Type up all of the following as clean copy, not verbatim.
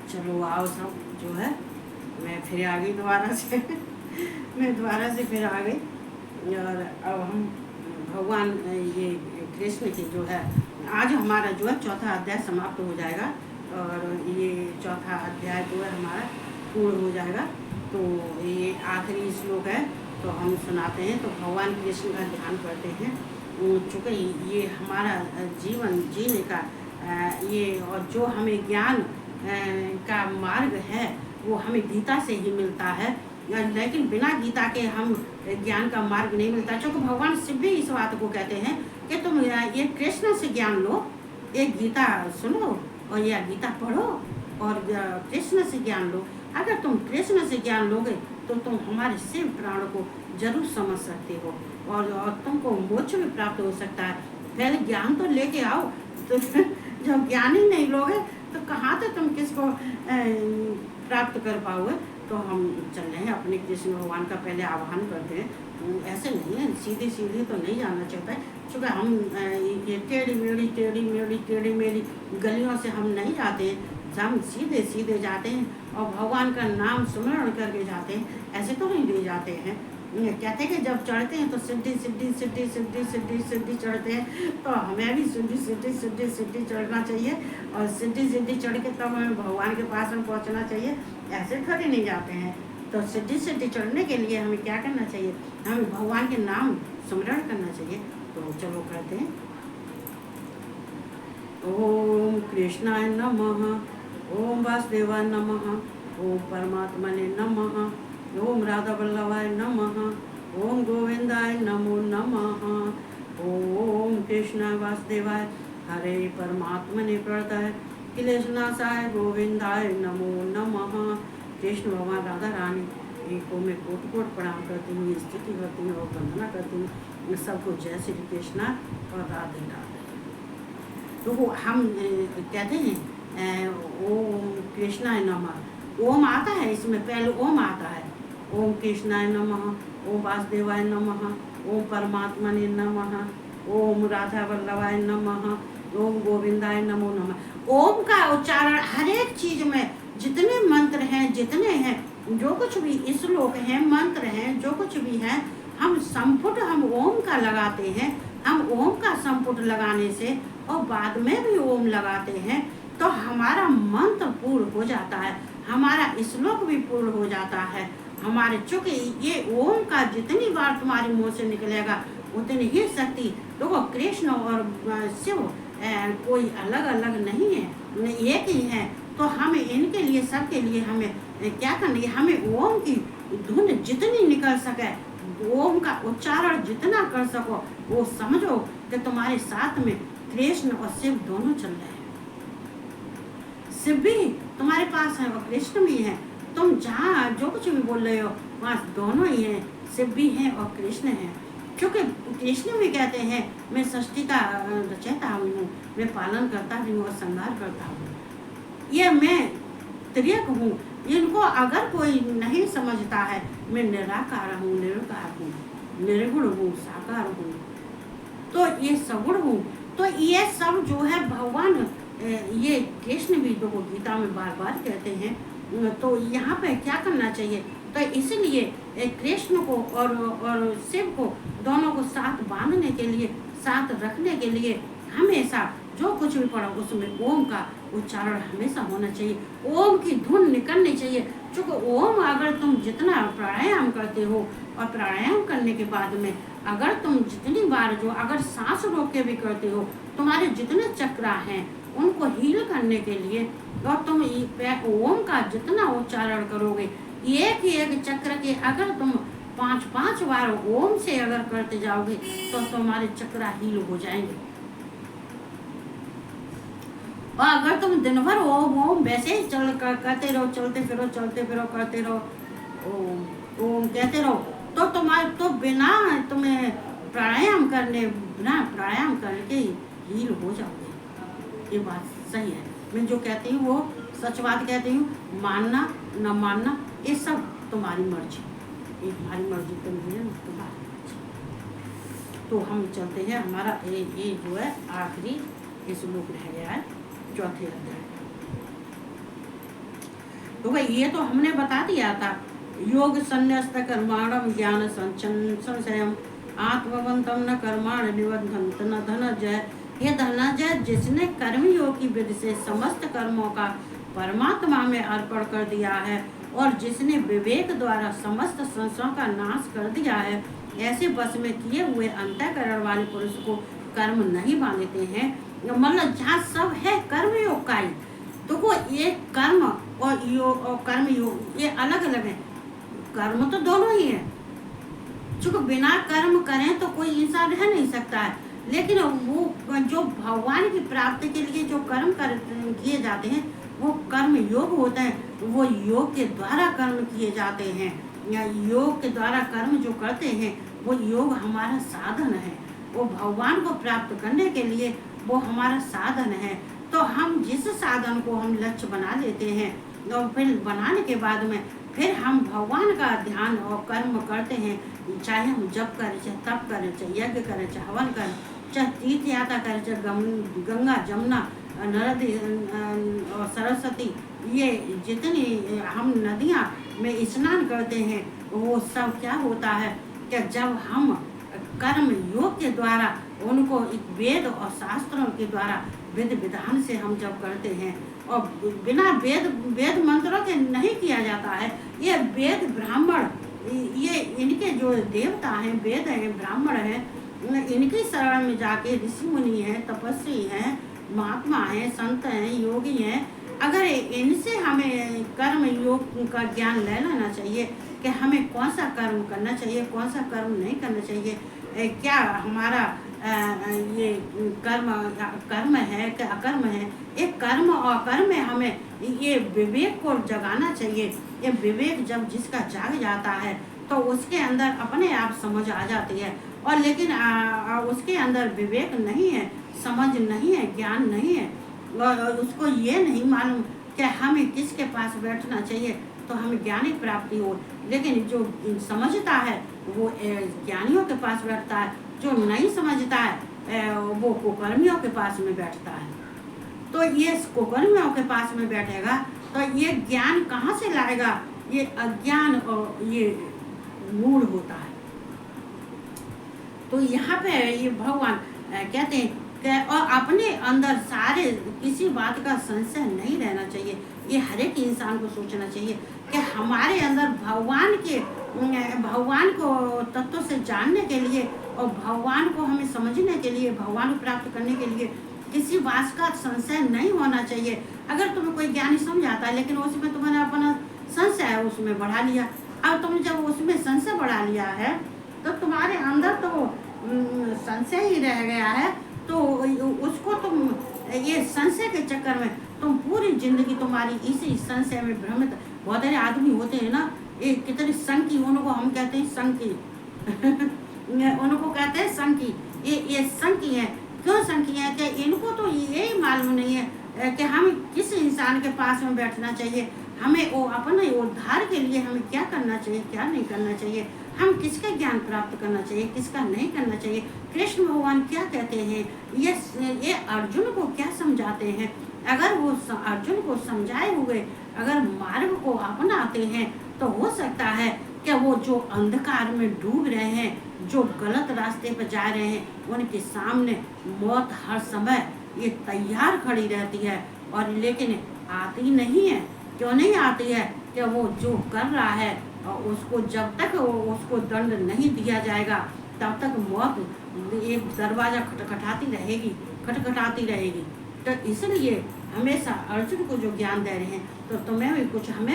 चलो आओ सब जो है, मैं फिर आ गई दोबारा से मैं दोबारा से फिर आ गई। और अब हम भगवान ये कृष्ण की जो है, आज हमारा जो है चौथा अध्याय समाप्त हो जाएगा और ये चौथा अध्याय जो है हमारा पूर्ण हो जाएगा। तो ये आखिरी श्लोक है तो हम सुनाते हैं। तो भगवान कृष्ण का ध्यान करते हैं। चूँकि ये हमारा जीवन जीने का ये और जो हमें ज्ञान का मार्ग है वो हमें गीता से ही मिलता है, लेकिन बिना गीता के हम ज्ञान का मार्ग नहीं मिलता। क्योंकि भगवान शिव भी इस बात को कहते हैं कि तुम ये कृष्ण से ज्ञान लो, एक गीता सुनो और यह गीता पढ़ो और कृष्ण से ज्ञान लो। अगर तुम कृष्ण से ज्ञान लोगे तो तुम हमारे शिव प्राण को जरूर समझ सकते हो और तुमको मोक्ष भी प्राप्त हो सकता है। पहले ज्ञान तो लेके आओ। तो जब ज्ञान ही नहीं लोगे तो कहाँ से तुम किसको प्राप्त कर पाओगे। तो हम चल रहे हैं अपने कृष्ण भगवान का पहले आह्वान करते हैं। ऐसे नहीं है, सीधे सीधे तो नहीं जाना चाहता है। चूँकि हम ये टेढ़ी मेढ़ी गलियों से हम नहीं जाते हैं, हम सीधे सीधे जाते हैं और भगवान का नाम स्मरण करके जाते हैं। ऐसे तो नहीं ले जाते हैं। कहते हैं कि जब चढ़ते हैं तो सिद्धि सिद्धि सिद्धि सिद्धि सिद्धि सिद्धि चढ़ते हैं, तो हमें भी सिद्धि सिद्धि सिद्धि सिद्धि चढ़ना चाहिए और सिद्धि सिद्धि चढ़ के तब हमें भगवान के पास में पहुंचना चाहिए। ऐसे खड़े नहीं जाते हैं। तो सिद्धि सिद्धि चढ़ने के लिए हमें क्या करना चाहिए, हमें भगवान के नाम स्मरण करना चाहिए। तो चलो करते हैं। ओम कृष्णाय नमः, ओम वासुदेवाय नमः, ओम परमात्मने नमः, ओम राधा वल्लभाय नमः, ओम गोविंदाय नमो नमः, ओम कृष्णाय वासुदेवाय हरे परमात्मने प्रणतः क्लेशनाशाय गोविंदाय नमो नमः। कृष्ण भगवान राधा रानी को मैं कोटि कोटि प्रणाम करती हूँ, स्तुति करती हूँ और वंदना करती हूँ। सबको जय श्री कृष्णा और राधे राधे। तो वो हम कहते हैं ओम कृष्णाय नमः। ओम आता है इसमें, पहले ओम आता है। ओम कृष्णाय नमः, ओम वासुदेवाय नमः, ओम परमात्मने नमः, ओम राधा वल्लभाय नमः, ओम गोविंदाय नमो नमः। ओम का उच्चारण हर एक चीज में, जितने मंत्र हैं, जितने हैं, जो कुछ भी श्लोक हैं, मंत्र हैं, जो कुछ भी है, हम संपुट हम ओम का लगाते हैं। हम ओम का संपुट लगाने से और बाद में भी ओम लगाते हैं तो हमारा मंत्र पूर्ण हो जाता है, हमारा श्लोक भी पूर्ण हो जाता है। हमारे चूंकि ये ओम का जितनी बार तुम्हारे मुंह से निकलेगा उतनी ही शक्ति। देखो कृष्ण और शिव कोई अलग अलग नहीं है, एक ही है। तो हमें इनके लिए, सबके लिए हमें क्या करना है, हमें ओम की धुन जितनी निकल सके, ओम का उच्चारण जितना कर सको, वो समझो कि तुम्हारे साथ में कृष्ण और शिव दोनों चल रहे हैं। शिव भी तुम्हारे पास है और कृष्ण भी है। तुम जहाँ जो कुछ भी बोल रहे हो वहाँ दोनों ही हैं, शिव भी हैं और कृष्ण हैं। क्योंकि कृष्ण भी कहते हैं मैं सृष्टि का रचयिता हूँ, मैं पालन करता भी हूँ और संहार करता हूँ। ये मैं त्रियक हूँ। इनको अगर कोई नहीं समझता है, मैं निराकार हूँ, निरकार हूँ, निर्गुण हूँ, साकार हूँ, तो ये सगुण हूँ। तो ये सब जो है भगवान ये कृष्ण भी तो गीता में बार बार कहते हैं। तो यहाँ पे क्या करना चाहिए, तो इसलिए कृष्ण को और शिव को दोनों को साथ बांधने के लिए, साथ रखने के लिए हमेशा जो कुछ भी पढ़ो उसमें ओम का उच्चारण हमेशा होना चाहिए, ओम की धुन निकलनी चाहिए। क्योंकि ओम अगर तुम जितना प्राणायाम करते हो और प्राणायाम करने के बाद में अगर तुम जितनी बार जो अगर सांस रोक के भी करते हो, तुम्हारे जितने चक्रा हैं उनको हील करने के लिए, और तुम ओम का जितना उच्चारण करोगे, एक चक्र के अगर तुम 5-5 बार ओम से अगर करते जाओगे तो तुम्हारे चक्रा हील हो जाएंगे। और अगर तुम दिन भर ओम ओम वैसे ही करते रहो, चलते फिरो करते रहो, ओम ओम कहते रहो, तो तुम्हारे तो बिना तुम्हें प्राणायाम करके हील हो जाओगे। ये बात सही है। मैं जो कहती हूँ वो सच बात कहती हूँ। मानना न मानना ये सब तुम्हारी मर्जी, ये तुम्हारी मर्जी तो नहीं है, तुम्हारी मर्जी। तो हम चलते हैं, हमारा ये जो है आखिरी श्लोक रह गया है, चौथे अध्याय। तो भाई ये तो हमने बता दिया था। योग संन्यस्त कर्माणम ज्ञान संशयम आत्मवंतम न कर्माण निबंधन न धनंजय। हे धनंजय, जिसने कर्मयोग की विधि से समस्त कर्मों का परमात्मा में अर्पण कर दिया है और जिसने विवेक द्वारा समस्त संशयों का नाश कर दिया है, ऐसे बस में किए हुए अंतःकरण वाले पुरुष को कर्म नहीं बांधते हैं। मतलब जहाँ सब है कर्मयोग का ही, तो वो ये कर्म और योग और कर्म योग ये अलग अलग है। कर्म तो दोनों ही है, चूंकि बिना कर्म करें तो कोई इंसान रह नहीं सकता है। लेकिन वो जो भगवान की प्राप्ति के लिए जो कर्म किए जाते हैं वो कर्म योग होता है। वो योग के द्वारा कर्म किए जाते हैं, या योग के द्वारा कर्म जो करते हैं वो योग हमारा साधन है। वो भगवान को प्राप्त करने के लिए वो हमारा साधन है। तो हम जिस साधन को हम लक्ष्य बना लेते हैं और फिर बनाने के बाद में फिर हम भगवान का ध्यान और कर्म करते हैं, चाहे हम जप करें, चाहे तप करें, चाहे यज्ञ करें, चाहे हवन करें, चाहे तीर्थ यात्रा करें, चाहे गंगा जमुना नदी और सरस्वती, ये जितनी हम नदियाँ में स्नान करते हैं वो सब क्या होता है कि जब हम कर्म योग के द्वारा उनको एक वेद और शास्त्रों के द्वारा विधि विधान से हम जब करते हैं, और बिना वेद मंत्रों के नहीं किया जाता है। ये वेद ब्राह्मण, ये इनके जो देवता हैं, वेद हैं, ब्राह्मण हैं, इनकी शरण में जाके ऋषि मुनि हैं, तपस्वी हैं, महात्मा हैं, संत हैं, योगी हैं, अगर इनसे हमें कर्म योग का ज्ञान ले लेना चाहिए कि हमें कौन सा कर्म करना चाहिए, कौन सा कर्म नहीं करना चाहिए, क्या हमारा ये कर्म है कि अकर्म है। एक कर्म और अकर्म में हमें ये विवेक को जगाना चाहिए। ये विवेक जब जिसका जाग जाता है तो उसके अंदर अपने आप समझ आ जाती है। और लेकिन उसके अंदर विवेक नहीं है, समझ नहीं है, ज्ञान नहीं है, और उसको ये नहीं मालूम कि हमें किसके पास बैठना चाहिए तो हमें ज्ञान की प्राप्ति हो। लेकिन जो समझता है वो ज्ञानियों के पास बैठता है, जो नहीं समझता है वो कुकर्मियों के पास में बैठता है। तो ये कुकर्मियों के पास में बैठेगा तो ये ज्ञान कहाँ से लाएगा? ये अज्ञान और ये मूढ़ होता है। तो यहाँ पे ये भगवान कहते हैं कि और अपने अंदर सारे किसी बात का संशय नहीं रहना चाहिए। ये हर एक इंसान को सोचना चाहिए कि हमारे अंदर भगवान को तत्व से जानने के लिए और भगवान को हमें समझने के लिए, भगवान को प्राप्त करने के लिए किसी बात का संशय नहीं होना चाहिए। अगर तुम्हें कोई ज्ञानी समझाता है लेकिन उसमें तुमने अपना संशय है उसमें बढ़ा लिया, अब तुमने जब उसमें संशय बढ़ा लिया है तो तुम्हारे अंदर तो संशय ही रह गया है। तो उसको तुम ये संशय के चक्कर में तुम पूरी जिंदगी तुम्हारी इसी संशय में भ्रमित। बहुत सारे आदमी होते हैं ना, ये कितने संकी, उनको हम कहते हैं संकी उनको कहते हैं संकी। ये संकी है। क्यों संकी है? कि इनको तो यही मालूम नहीं है कि हम किस इंसान के पास में बैठना चाहिए, हमें वो अपने उद्धार के लिए हमें क्या करना चाहिए, क्या नहीं करना चाहिए, हम किसका ज्ञान प्राप्त करना चाहिए, किसका नहीं करना चाहिए। कृष्ण भगवान क्या कहते हैं, ये अर्जुन को क्या समझाते हैं। अगर वो अर्जुन को समझाए हुए अगर मार्ग को अपनाते हैं तो हो सकता है कि वो जो अंधकार में डूब रहे हैं, जो गलत रास्ते पर जा रहे हैं, उनके सामने मौत हर समय ये तैयार खड़ी रहती है, और लेकिन आती नहीं है। क्यों नहीं आती है? कि वो जो कर रहा है और उसको जब तक उसको दंड नहीं दिया जाएगा तब तक मौत एक दरवाज़ा खटखटाती रहेगी। तो इसलिए हमेशा अर्जुन को जो ज्ञान दे रहे हैं तो हमें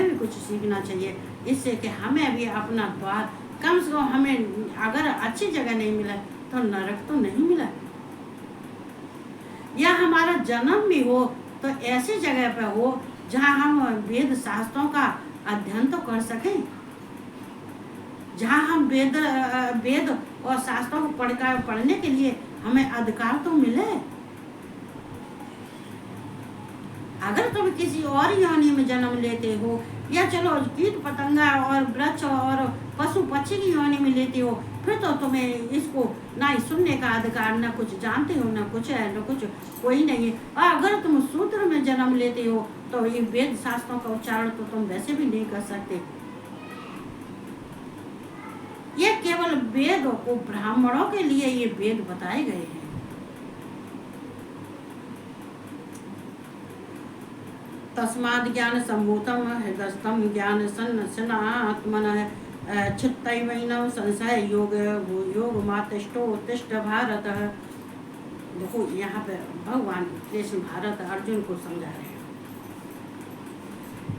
भी कुछ सीखना चाहिए, इससे कि हमें भी अपना द्वार कम से कम, हमें अगर अच्छी जगह नहीं मिला तो नरक तो नहीं मिला, या हमारा जन्म भी हो तो ऐसी जगह पर हो जहाँ हम वेद शास्त्रों का अध्ययन तो कर सकें, जहाँ हम वेद और शास्त्रों को पढ़ने के लिए हमें अधिकार तो मिले। अगर तुम किसी और योनि में जन्म लेते हो, या चलो कीट पतंगा और वृक्ष और पशु पक्षी की योनि में लेते हो, फिर तो तुम्हें इसको ना ही सुनने का अधिकार, ना कुछ जानते हो, ना कुछ है, ना कुछ कोई नहीं है। और अगर तुम शूद्र में जन्म लेते हो तो ये वेद शास्त्रों का उच्चारण तो तुम वैसे भी नहीं कर सकते। ये केवल वेद को ब्राह्मणों के लिए ये वेद बताए गए हैं। तस्माद् ज्ञान सम्भूतम हृदयस्थम ज्ञान सन्नसनात्मनः चित्तैवैनं संशय योग मातिष्ठो उत्तिष्ठ भारत। देखो यहाँ पे भगवान कृष्ण भारत अर्जुन को समझा रहे हैं।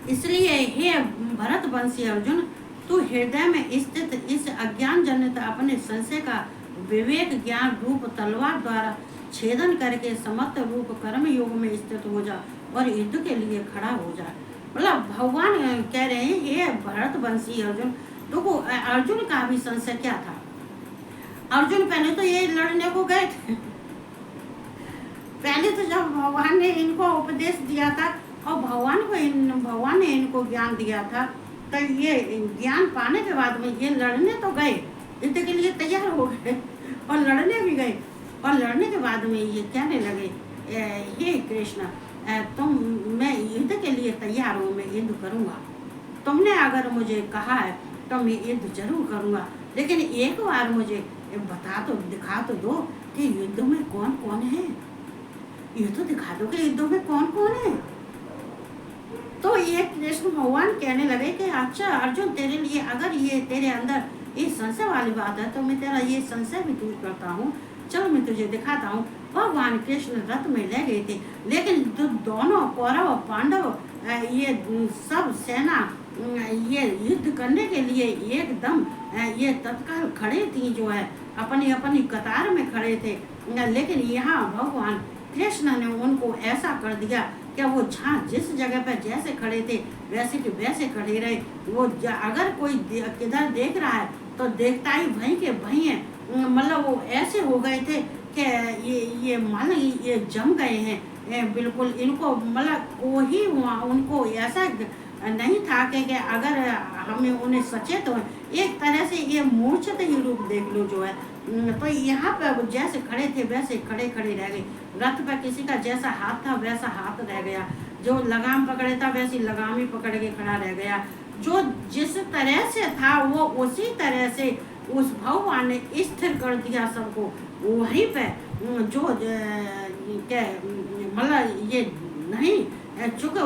इसलिए हे भरत वंशी अर्जुन, तू हृदय में स्थित इस अज्ञान जनित अपने संशय का विवेक ज्ञान रूप तलवार द्वारा छेदन करके समत्त रूप कर्म योग में स्थित हो जा और युद्ध के लिए खड़ा हो जा। मतलब भगवान कह रहे हैं हे भरत वंशी अर्जुन, देखो अर्जुन का भी संशय क्या था। अर्जुन पहले तो ये लड़ने को गए थे। पहले तो जब भगवान ने इनको उपदेश दिया था और भगवान ने इनको ज्ञान दिया था, तो ये ज्ञान पाने के बाद में ये लड़ने तो गए, युद्ध के लिए तैयार हो गए और लड़ने भी गए। और लड़ने के बाद में ये कहने लगे हे कृष्ण, मैं युद्ध के लिए तैयार हूँ, मैं युद्ध करूँगा। तुमने अगर मुझे कहा है तो मैं युद्ध जरूर करूँगा, लेकिन एक बार मुझे बता तो दिखा तो दो कि युद्ध में कौन कौन है। ये तो दिखा दो कि युद्ध में कौन कौन है। तो ये कृष्ण भगवान कहने लगे कि अच्छा अर्जुन, तेरे लिए अगर ये तेरे अंदर ये संशय वाली बात है तो मैं तेरा ये संशय भी दूर करता हूँ। चलो मैं तुझे दिखाता हूँ। भगवान कृष्ण रथ में ले गए थे, लेकिन दोनों कौरव पांडव ये सब सेना ये युद्ध करने के लिए एकदम ये तत्काल खड़े थी, जो है अपनी अपनी कतार में खड़े थे। लेकिन यहाँ भगवान कृष्ण ने उनको ऐसा कर दिया कि वो जहाँ जिस जगह पर जैसे खड़े थे वैसे के वैसे खड़े रहे। वो अगर कोई किधर देख रहा है तो देखता ही वहीं के वहीं है। मतलब वो ऐसे हो गए थे कि ये मान ये जम गए हैं बिल्कुल। इनको मतलब वही हुआ, उनको ऐसा नहीं था कि अगर हमें उन्हें सचेत हो, एक तरह से ये मूर्छित ही रूप देख लो जो है। तो यहाँ पर जैसे खड़े थे वैसे खड़े खड़े रह गए। रथ पर किसी का जैसा हाथ था वैसा हाथ रह गया, जो लगाम पकड़े था वैसी लगाम ही पकड़ के खड़ा रह गया। जो जिस तरह से था वो उसी तरह से उस भगवान ने स्थिर कर दिया सबको वहीं पे। जो मतलब ये नहीं, चूँकि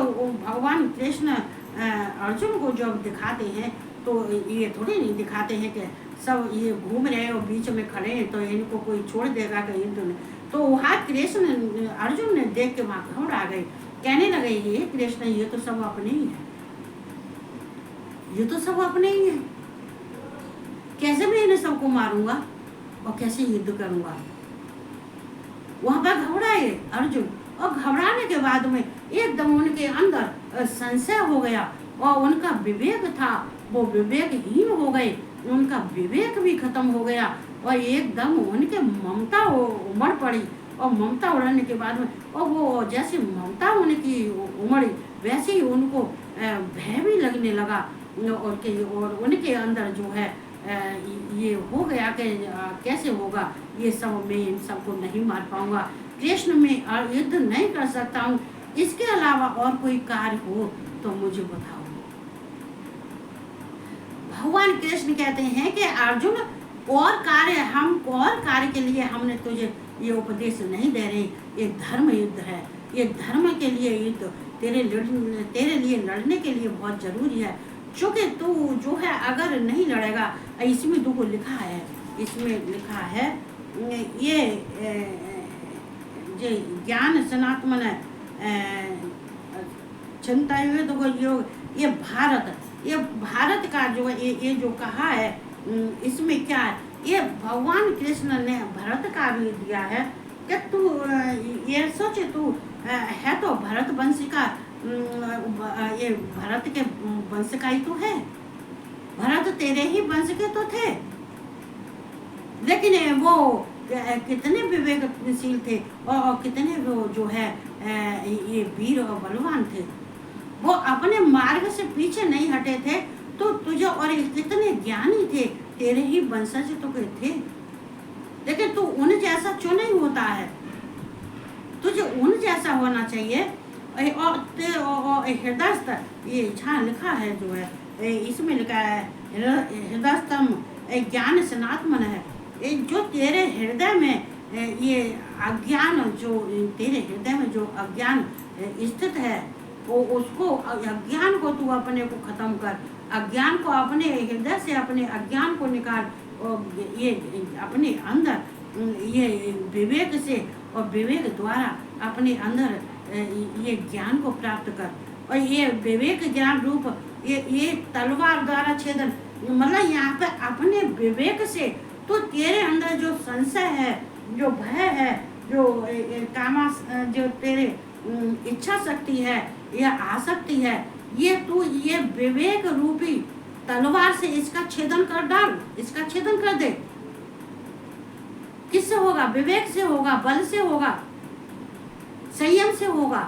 भगवान कृष्ण अर्जुन को जब दिखाते हैं तो ये थोड़ी नहीं दिखाते हैं कि सब ये घूम रहे हैं और बीच में खड़े हैं तो इनको कोई छोड़ देगा कि युद्ध में। तो वहाँ कृष्ण अर्जुन ने देख के वहाँ घबरा गए, कहने लगे ये कृष्ण ये तो सब अपने ही है, ये तो सब अपने ही है, कैसे मैं इन्हें सबको मारूंगा और कैसे युद्ध करूंगा। वहां पर घबराए अर्जुन, और घबराने के बाद में एकदम उनके अंदर संशय हो गया और उनका विवेक था वो विवेकहीन हो गए, उनका विवेक भी खत्म हो गया और एकदम उनके ममता उमड़ पड़ी। और ममता उड़ने के बाद में और वो जैसे ममता उनकी उमड़ी वैसे ही उनको भय भी लगने लगा और उनके अंदर जो है ये हो गया कि कैसे होगा ये सब, मैं इन सबको नहीं मार पाऊंगा, कृष्ण में युद्ध नहीं कर सकता हूँ, इसके अलावा और कोई कार्य हो तो मुझे बताओ। भगवान कृष्ण कहते हैं कि अर्जुन और कार्य के लिए हमने तुझे ये उपदेश नहीं दे रहे, ये धर्म युद्ध है, ये धर्म के लिए युद्ध तेरे लिए लड़ने के लिए बहुत जरूरी है। चूँकि तू जो है अगर नहीं लड़ेगा, इसमें तुमको लिखा है, इसमें लिखा है ये ज्ञान सनातन चिंता ये भारत का जो ये जो कहा है इसमें क्या है, ये भगवान कृष्ण ने भरत का भी दिया है कि तू ये सोचे तू है तो भरत वंश का, ये भरत के वंश का ही तो है, भरत तेरे ही वंश के तो थे, लेकिन वो कितने विवेकशील थे और कितने वो जो है ये वीर और बलवान थे, वो अपने मार्ग से पीछे नहीं हटे थे। तो तुझे और कितने ज्ञानी थे तेरे ही वंशज तो के थे, लेकिन तू उन जैसा क्यों नहीं होता है? तुझे उन जैसा होना चाहिए। और हृदय स्तर, ये जहाँ लिखा है जो है, इसमें लिखा है हृदय स्तंभ ज्ञान सनातन है। जो तेरे हृदय में ये अज्ञान, जो तेरे हृदय में जो अज्ञान स्थित है, वो उसको, अज्ञान को तू अपने को खत्म कर। अज्ञान को अपने हृदय से, अपने अज्ञान को निकाल, और ये अपने अंदर ये विवेक से और विवेक द्वारा अपने अंदर ये ज्ञान को प्राप्त कर। और ये विवेक ज्ञान रूप ये तलवार द्वारा छेदन, मतलब यहाँ पे अपने विवेक से तो तेरे अंदर जो संशय है, जो भय है, जो कामा, जो तेरे इच्छा शक्ति है या आसक्ति है, ये तू ये विवेक रूपी तलवार से इसका छेदन कर डाल, इसका छेदन कर दे। किससे होगा? विवेक से होगा, बल से होगा, संयम से होगा।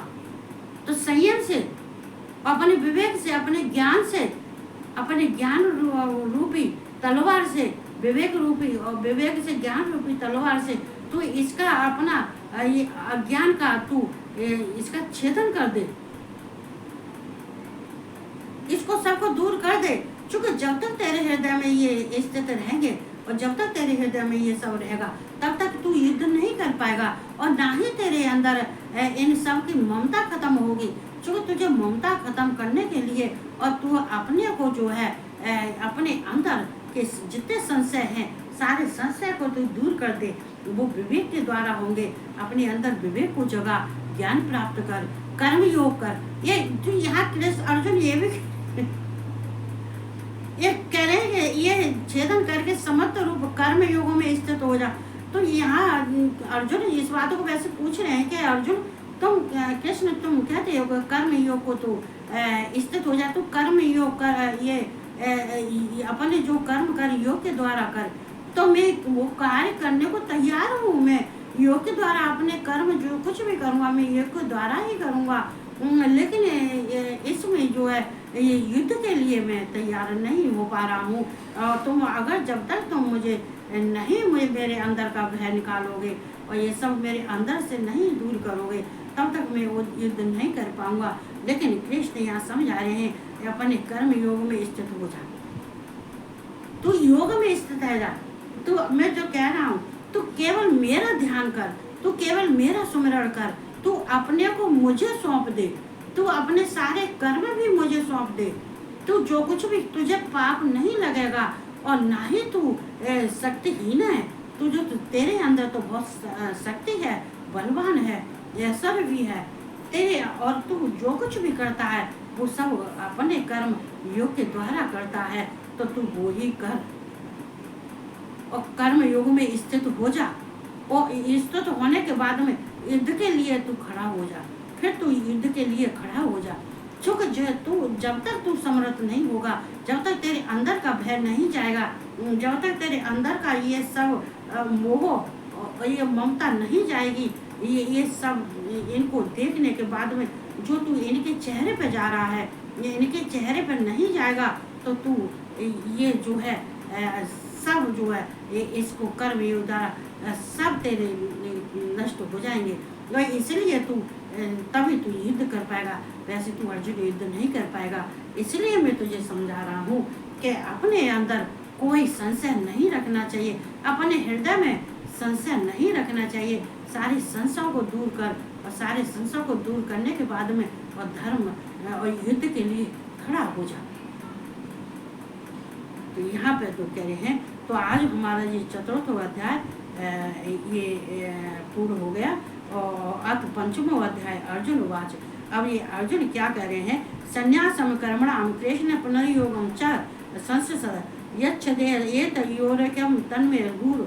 तो संयम से, अपने विवेक से, अपने ज्ञान से, अपने ज्ञान रूपी तलवार से, विवेक रूपी और विवेक से ज्ञान रूपी तलवार से तू इसका अपना ये अज्ञान का तू इसका छेदन कर दे, इसको सबको दूर कर दे। क्योंकि जब तक तेरे हृदय में ये स्थित रहेंगे और जब तक तेरे हृदय में ये सब रहेगा, तब तक तू युद्ध नहीं कर पाएगा, और ना ही तेरे अंदर इन सब की ममता खत्म होगी। क्योंकि तुझे ममता खत्म करने के लिए, और तू अपने को जो है अपने अंदर के जितने संशय हैं, सारे संशय को तू दूर कर दे। वो विवेक के द्वारा होंगे। अपने अंदर विवेक को जगा, ज्ञान प्राप्त कर, कर्म योग कर। ये जो यहाँ कृष्ण अर्जुन ये भी ये कह रहे हैं, ये छेदन करके समर्थ रूप कर्म योगों में स्थित हो जा। तो यहाँ अर्जुन इस बातों को वैसे पूछ रहे हैं कि अर्जुन तुम, कृष्ण तुम कहते हो कर्म योग को तो स्थित हो जाए, तो कर्म योग कर, ये अपने जो कर्म कर योग के द्वारा कर। तो मैं वो कार्य करने को तैयार हूँ, मैं योग के द्वारा अपने कर्म जो कुछ भी करूँगा मैं योग के द्वारा ही करूँगा। लेकिन इसमें जो है ये युद्ध के लिए मैं तैयार नहीं हो पा रहा हूँ। और तुम अगर जब तक तुम मुझे नहीं मेरे अंदर का भय निकालोगे और ये सब मेरे अंदर से नहीं दूर करोगे, तब तक मैं वो युद्ध नहीं कर पाऊंगा। लेकिन कृष्ण यहाँ समझा रहे हैं, अपने कर्म योग में स्थित हो जा। तू योग में स्थित है जा। तू, मैं जो कह रहा हूँ, तू केवल मेरा ध्यान कर, तू केवल मेरा सुमिरण कर, तू अपने को मुझे सौंप दे, तू अपने सारे कर्म भी मुझे सौंप दे। तू जो कुछ भी, तुझे पाप नहीं लगेगा और ना ही तू शक्तिहीन है। तू जो तेरे अंदर तो बहुत शक्ति है, बलवान है, यह सब भी है तेरे। और तू जो कुछ भी करता है वो सब अपने कर्म योग के द्वारा करता है। तो तू वो ही कर और कर्म योग में स्थित हो जा। और स्थित होने के बाद में युद्ध के लिए तू खड़ा हो जा। फिर तू युद्ध के लिए खड़ा हो जा। क्योंकि तू जब तक तू समर्थ नहीं होगा, जब तक तेरे अंदर का भय नहीं जाएगा, जब तक तेरे अंदर का ये सब मोह और ये ममता नहीं जाएगी, ये सब इनको देखने के बाद में जो तू इनके चेहरे पे जा रहा है, ये इनके चेहरे पे नहीं जाएगा, तो तू ये जो है सब जो है इसको कर्म योग द्वारा सब तेरे नष्ट हो जाएंगे। वही इसलिए तू तभी तू युद्ध कर पाएगा, वैसे तू अर्जुन युद्ध नहीं कर पाएगा। इसलिए मैं तुझे समझा रहा हूँ कि अपने अंदर कोई संशय नहीं रखना चाहिए, अपने हृदय में संशय नहीं रखना चाहिए। सारे संशयों को दूर कर, और सारे संशयों को दूर करने के बाद में और धर्म और युद्ध के लिए खड़ा हो जा। तो यहाँ पे तो कह रहे हैं, तो आज हमारा ये चतुर्थ अध्याय ये पूर्ण हो गया। और अथ पंचमो अध्याय अर्जुन उवाच। अब ये अर्जुन क्या कह रहे हैं, संन्यासम कर्मणाम कृष्ण पुनर्योगम च संसद यच्छते एतयोरकम तन्मे गुरु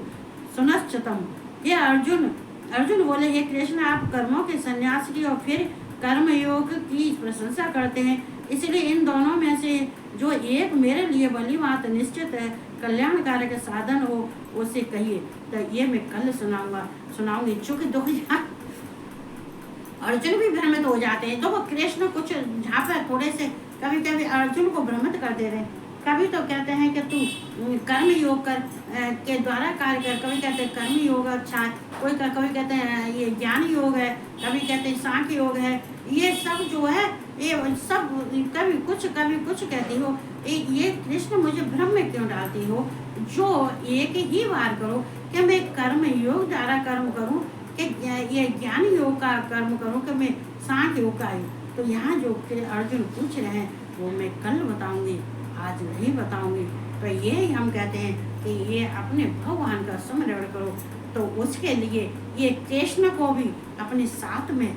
सुनश्चतम। ये अर्जुन बोले, हे कृष्ण आप कर्मों के संन्यास की और फिर कर्म योग की प्रशंसा करते हैं, इसलिए इन दोनों में से जो एक मेरे लिए भली बात निश्चित है, कल्याणकारक साधन हो, उसे कहिए। तो ये मैं कल सुनाऊंगी। चूँकि दो अर्जुन भी भ्रमित हो जाते हैं। तो वो कृष्ण कुछ जहाँ पर थोड़े से कभी कभी अर्जुन को भ्रमित कर दे रहे हैं, कभी तो कहते हैं कि तू कर्म योग कर के द्वारा कार्य कर, कभी कहते हैं कर्म योग अच्छा है, कभी कहते हैं ये ज्ञान योग है, कभी कहते हैं सांख्य योग है। ये सब जो है ये सब कभी कुछ कहती हो। ये कृष्ण मुझे भ्रम में क्यों डालती हो? जो एक ही बार करो कि मैं कर्म योग द्वारा कर्म करूं, कि ये ज्ञान योग का कर्म करूं, कि मैं सांख्य योग का। तो यहाँ जो अर्जुन पूछ रहे हैं वो मैं कल बताऊंगी, आज नहीं बताऊंगी। तो ये हम कहते हैं कि ये अपने भगवान का स्मरण करो। तो उसके लिए ये कृष्ण को भी अपने साथ में,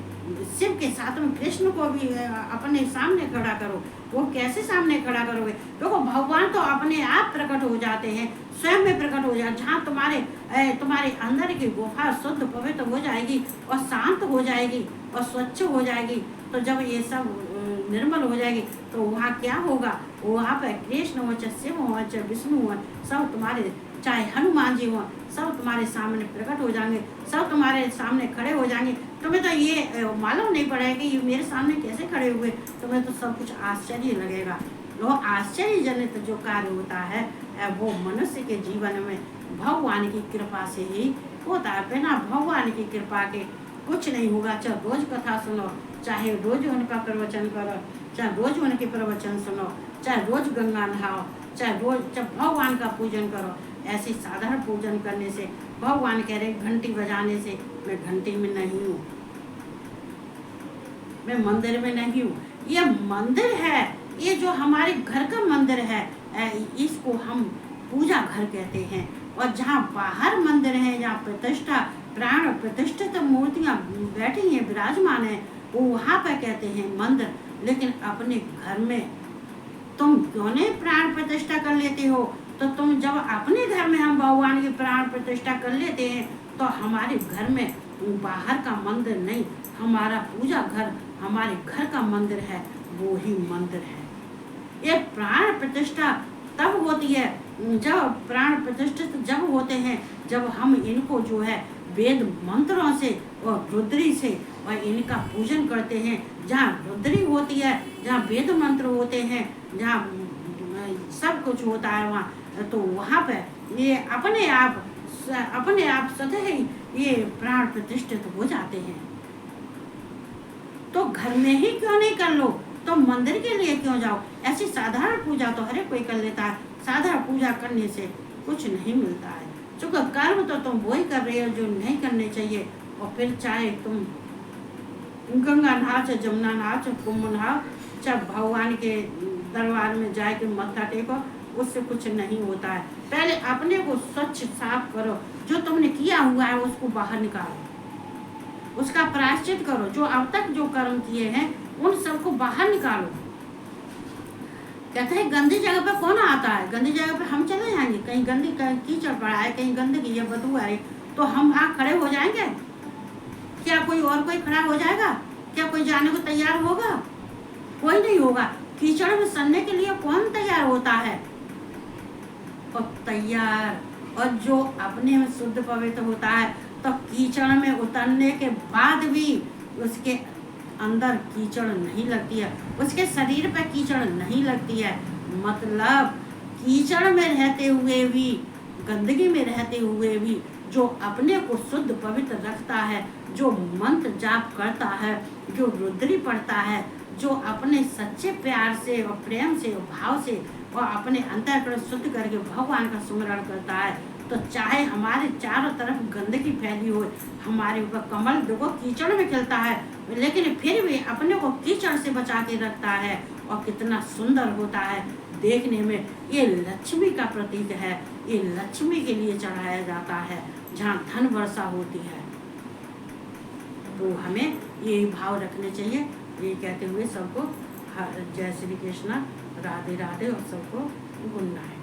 शिव के साथ में कृष्ण को भी अपने सामने खड़ा करो। वो कैसे सामने खड़ा करोगे? देखो भगवान तो अपने आप प्रकट हो जाते हैं, स्वयं में प्रकट हो जाए। जहाँ तुम्हारे अंदर की गुफा शुद्ध पवित्र हो जाएगी और शांत हो जाएगी और स्वच्छ हो जाएगी, तो जब ये सब निर्मल हो जाएगी तो वहाँ क्या होगा? वहाँ पर कृष्ण हो, चाहे शिव हो, चाहे विष्णु हो, सब तुम्हारे, चाहे हनुमान जी हो, सब तुम्हारे सामने प्रकट हो जाएंगे, सब तुम्हारे सामने खड़े हो जाएंगे। तुम्हें तो ये मालूम नहीं पड़ेगा कि ये मेरे सामने कैसे खड़े हुए। तुम्हें तो सब कुछ आश्चर्य लगेगा। वो आश्चर्यजनित जो कार्य होता है वो मनुष्य के जीवन में भगवान की कृपा से ही होता है। बिना भगवान की कृपा के कुछ नहीं होगा। चाहे रोज कथा सुनो, चाहे रोज उनका प्रवचन करो, चाहे रोज उनके प्रवचन सुनो, चाहे रोज गंगा नहाओ, चाहे भगवान का पूजन करो। ऐसे साधारण पूजन करने से, भगवान कह रहे घंटी बजाने से, मैं घंटी में नहीं हूँ, मैं मंदिर में नहीं हूँ। ये मंदिर है, ये जो हमारे घर का मंदिर है, इसको हम पूजा घर कहते हैं। और जहाँ बाहर मंदिर है, जहाँ प्रतिष्ठा प्राण प्रतिष्ठित मूर्तियाँ बैठी हैं, विराजमान है, वो वहाँ पर कहते हैं मंदिर। लेकिन अपने घर में तुम क्यों नहीं प्राण प्रतिष्ठा कर लेते हो? तो तुम जब अपने घर में हम भगवान की प्राण प्रतिष्ठा कर लेते हैं तो हमारे घर में बाहर का मंदिर नहीं, हमारा पूजा घर, हमारे घर का मंदिर है, वो ही मंदिर है। ये प्राण प्रतिष्ठा तब होती है जब प्राण प्रतिष्ठित जब होते हैं, जब हम इनको जो है वेद मंत्रों से और रुद्री से और इनका पूजन करते हैं। जहाँ रुद्री होती है, जहाँ वेद मंत्र होते हैं, जहाँ सब कुछ होता है, वहाँ तो वहाँ पर ये अपने आप स्वतः ही ये प्राण प्रतिष्ठित हो जाते हैं। तो घर में ही क्यों नहीं कर लो? तो मंदिर के लिए क्यों जाओ? ऐसी साधारण पूजा तो हर एक कोई कर लेता है। साधारण पूजा करने से कुछ नहीं मिलता है। चूंकि कर्म तो तुम वही कर रहे हो जो नहीं करने चाहिए। और फिर चाहे तुम गंगा नहाओ, चाहे जमुना नहाओ, चाहे कुंभ नहाओ, चाहे भगवान के दरबार में जाए के मत्था टेको, उससे कुछ नहीं होता है। पहले अपने को स्वच्छ साफ करो, जो तुमने किया हुआ है उसको बाहर निकालो, उसका प्रायश्चित करो। जो अब तक जो कर्म किए हैं उन सबको बाहर निकालो। कहते हैं गंदी जगह पे कौन आता है? गंदी जगह पे हम चले जाएंगे, कहीं गंदी कीचड़ पड़ा है, कहीं गंदगी या बदबू आ रही, तो हम वहाँ खड़े हो जाएंगे? क्या कोई और कोई खड़ा हो जाएगा? क्या कोई जाने को तैयार होगा? कोई नहीं होगा। कीचड़ में सड़ने के लिए कौन तैयार होता है? और जो अपने में शुद्ध पवित्र होता है तो कीचड़ में उतरने के बाद भी उसके अंदर कीचड़ नहीं लगती है, उसके शरीर पर कीचड़ नहीं लगती है। मतलब कीचड़ में रहते हुए भी, गंदगी में रहते हुए भी जो अपने को शुद्ध पवित्र रखता है, जो मंत्र जाप करता है, जो रुद्री पढ़ता है, जो अपने सच्चे प्यार से और प्रेम से और भाव से और अपने अंतःकरण शुद्ध करके भगवान का स्मरण करता है, तो चाहे हमारे चारों तरफ गंदगी फैली हो, हमारे ऊपर कमल देखो कीचड़ में खिलता है, लेकिन फिर भी अपने को कीचड़ से बचा के रखता है और कितना सुंदर होता है देखने में। ये लक्ष्मी का प्रतीक है, ये लक्ष्मी के लिए चढ़ाया जाता है जहाँ धन वर्षा होती है। तो हमें ये भाव रखने चाहिए। ये कहते हुए सबको जय श्री कृष्ण, राधे राधे, और सबको गुड नाइट।